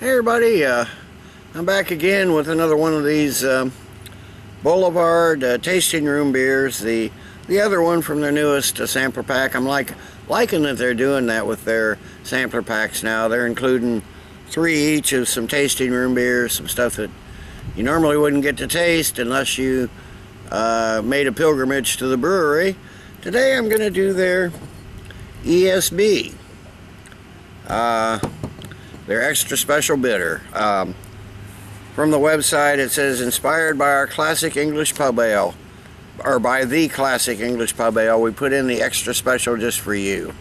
Hey everybody, I'm back again with another one of these Boulevard tasting room beers. The other one from their newest sampler pack. I'm liking that they're doing that with their sampler packs now. They're including 3 each of some tasting room beers, some stuff that you normally wouldn't get to taste unless you made a pilgrimage to the brewery. Today I'm going to do their ESB. Their extra special bitter. From the website it says, inspired by our classic English pub ale, or by the classic English pub ale, we put in the extra special just for you.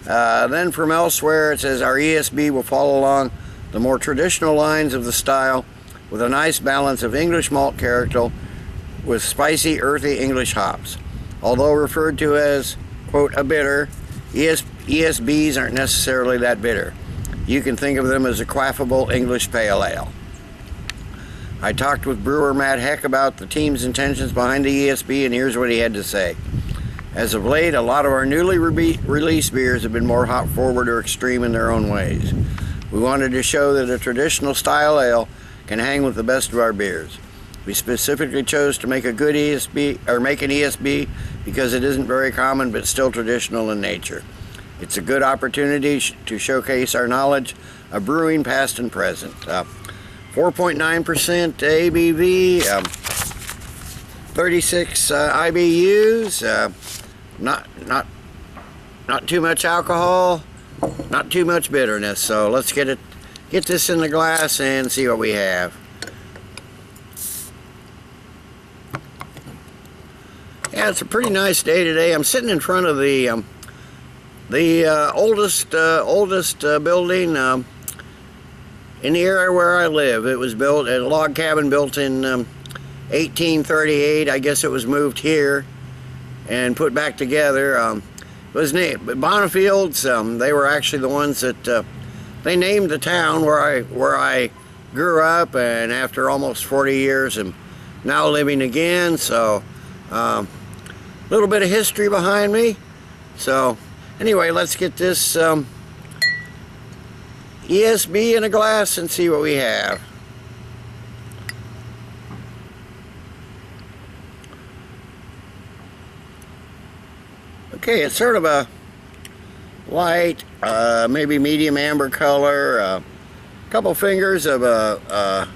Then from elsewhere it says, our ESB will follow along the more traditional lines of the style with a nice balance of English malt character with spicy, earthy English hops. Although referred to as, quote, a bitter, ESBs aren't necessarily that bitter. You can think of them as a quaffable English pale ale. I talked with brewer Matt Hecke about the team's intentions behind the ESB, and here's what he had to say. As of late, a lot of our newly released beers have been more hop forward or extreme in their own ways. We wanted to show that a traditional style ale can hang with the best of our beers. We specifically chose to make a good ESB, or make an ESB, because it isn't very common but still traditional in nature. It's a good opportunity to showcase our knowledge of brewing past and present. 4.9% ABV, 36 IBUs, not too much alcohol, not too much bitterness. So let's get this in the glass and see what we have. Yeah, it's a pretty nice day today. I'm sitting in front of the oldest building in the area where I live. It was built at a log cabin built in 1838. I guess it was moved here and put back together. It was named Bonnefield's. They were actually the ones that they named the town where I grew up, and after almost 40 years I'm now living again. So a little bit of history behind me. So anyway, let's get this ESB in a glass and see what we have. Okay, it's sort of a light, maybe medium amber color. A couple fingers of a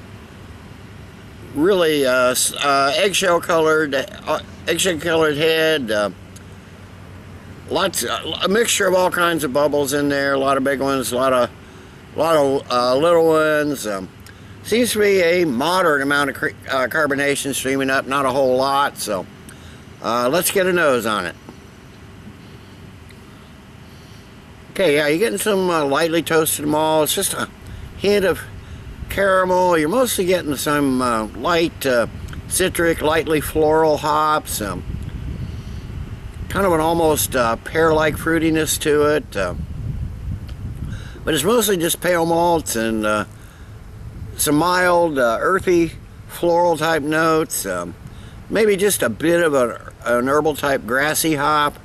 really eggshell colored head. A mixture of all kinds of bubbles in there. A lot of big ones, a lot of little ones. Seems to be a moderate amount of carbonation streaming up, not a whole lot. So let's get a nose on it. Okay, yeah, you're getting some lightly toasted malt. It's just a hint of caramel. You're mostly getting some light citric, lightly floral hops. Kind of an almost pear-like fruitiness to it. But it's mostly just pale malts and some mild, earthy, floral type notes. Maybe just a bit of an herbal type grassy hop.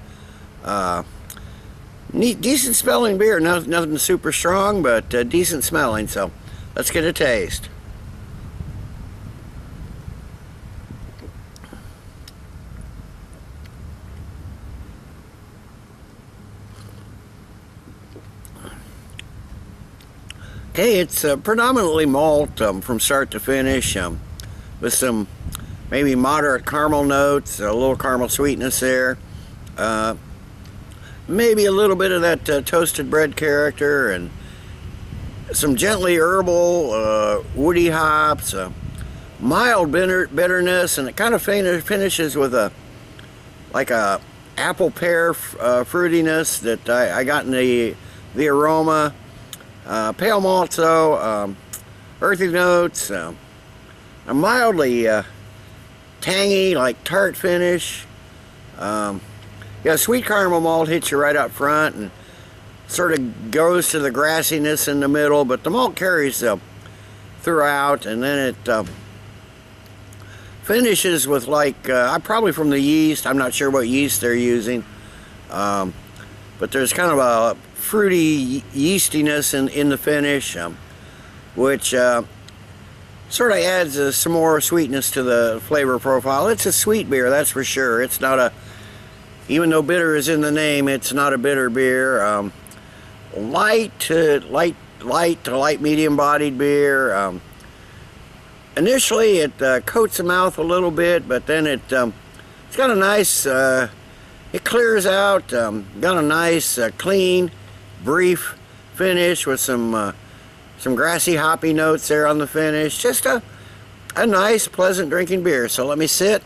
Decent smelling beer. Nothing super strong, but decent smelling. So let's get a taste. Okay, it's predominantly malt from start to finish, with some maybe moderate caramel notes, a little caramel sweetness there, maybe a little bit of that toasted bread character, and some gently herbal, woody hops, mild bitterness, and it kind of finishes with a apple pear fruitiness that I got in the aroma. Pale malts though, earthy notes, a mildly tangy, like tart finish. Yeah, sweet caramel malt hits you right up front and sort of goes to the grassiness in the middle, but the malt carries throughout, and then it finishes with probably from the yeast. I'm not sure what yeast they're using, but there's kind of a fruity yeastiness in the finish. which sort of adds some more sweetness to the flavor profile. It's a sweet beer, that's for sure. It's not a, even though bitter is in the name, it's not a bitter beer. Light to light medium bodied beer. Initially it coats the mouth a little bit, but then it's got a nice, it clears out, got a nice clean, brief finish with some grassy hoppy notes there on the finish. Just a nice pleasant drinking beer. So let me sit.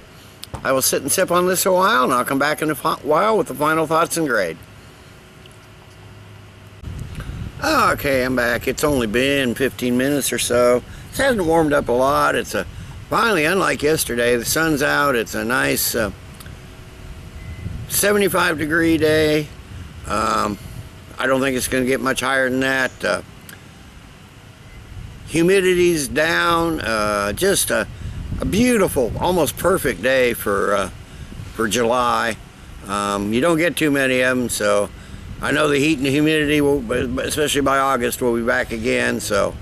I will sit and sip on this a while, and I'll come back in a while with the final thoughts and grade. Okay, I'm back. It's only been 15 minutes or so. It hasn't warmed up a lot. It's finally, unlike yesterday, the sun's out. It's a nice 75-degree day. I don't think it's going to get much higher than that. Humidity's down. Just a beautiful, almost perfect day for July. You don't get too many of them, so I know the heat and the humidity will, especially by August, will be back again. So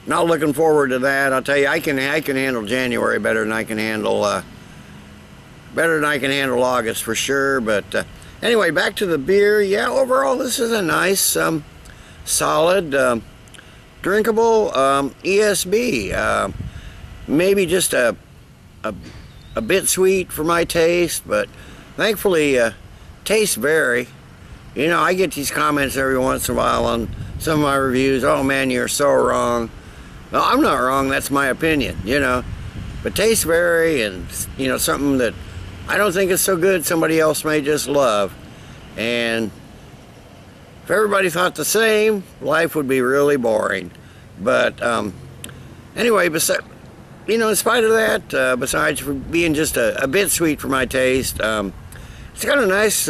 not looking forward to that. I'll tell you, I can handle January better than I can handle August for sure. But anyway, back to the beer. Yeah, overall this is a nice, solid, drinkable ESB. Maybe just a bit sweet for my taste, but thankfully tastes vary. You know, I get these comments every once in a while on some of my reviews. Oh man, you're so wrong. No, I'm not wrong. That's my opinion, you know. But tastes vary, and you know, something that I don't think is so good, somebody else may just love. And if everybody thought the same, life would be really boring. But anyway, you know, in spite of that, besides for being just a bit sweet for my taste, it's got a nice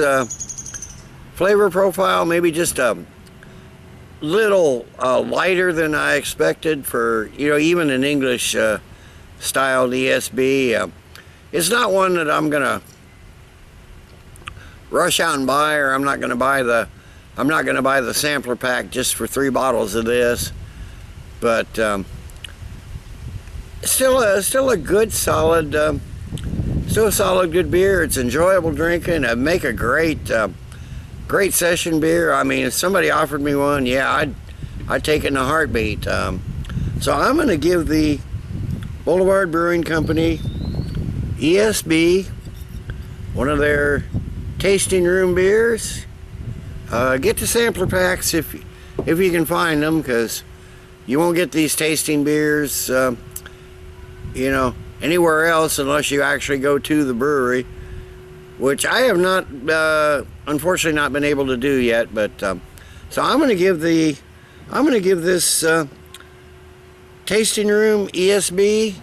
flavor profile, maybe just a little lighter than I expected for, you know, even an English styled ESB. It's not one that I'm gonna rush out and buy, or I'm not gonna buy the sampler pack just for 3 bottles of this. But still a good solid, still a solid good beer. It's enjoyable drinking. It'd make a great session beer. I mean, if somebody offered me one, yeah, I'd take it in a heartbeat. So I'm going to give the Boulevard Brewing Company ESB one of their tasting room beers. Get the sampler packs if you can find them, because you won't get these tasting beers, you know, anywhere else unless you actually go to the brewery, which I have not, unfortunately, not been able to do yet. But so I'm going to give this tasting room ESB.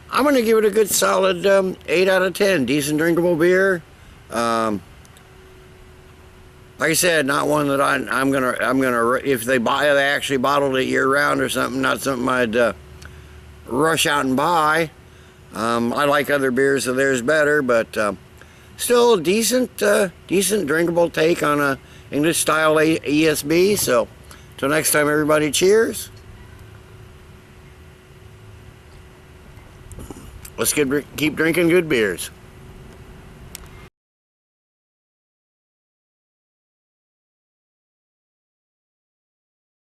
I'm going to give it a good solid 8 out of 10. Decent drinkable beer. Like I said, not one that I'm gonna if they actually bottled it year round or something, not something I'd rush out and buy. I like other beers of theirs better, but still a decent drinkable take on a English style ESB. So till next time, everybody, cheers. Let's keep drinking good beers.